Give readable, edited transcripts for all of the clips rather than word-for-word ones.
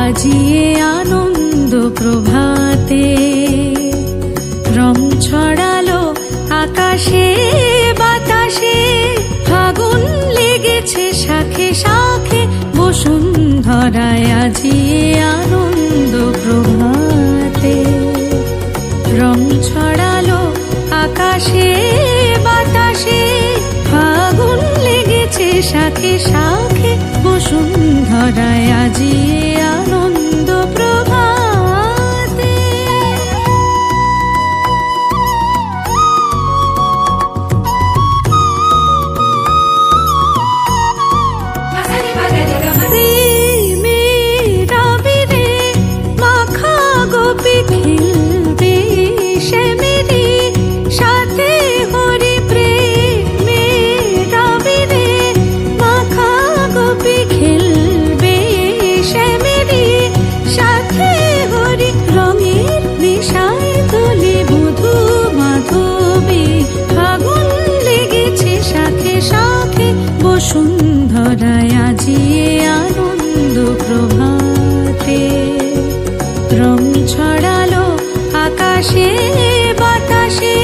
আজিয়ে আনন্দ প্রভাতে রং ছড়ালো আকাশে বাতাসে, ফাগুন লেগেছে শাখে শাখে বসুন্ধরায়। আজিয়ে আনন্দ প্রভাতে রং ছড়ালো আকাশে বাতাসে, ফাগুন লেগেছে শাখে শাখে বসুন্ধরায়। আজিয়ে আনন্দ প্রভাতে। প্রেমের আবিরে মাখা গোপী খেলবে শ্যামেরই সাথে হরি। প্রেমের আবিরে মাখা গোপী খেলবে শ্যামেরই সাথে হরি। রঙের নেশায় তোলে বধূ মাধবী, ফাগুন লেগেছে শাখে শাখে বসুন্ধরায়। আজিয়ে আনন্দ প্রভাতে রং ছড়ালো আকাশে বাতাসে,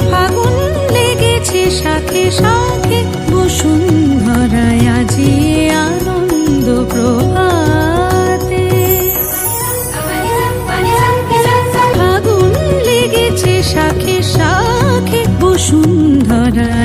ফাগুন লেগেছে শাখে শাখে বসুন্ধরায়। আজিয়ে আনন্দ প্রভাতে ফাগুন লেগেছে শাখে শাখে বসুন্ধরায়।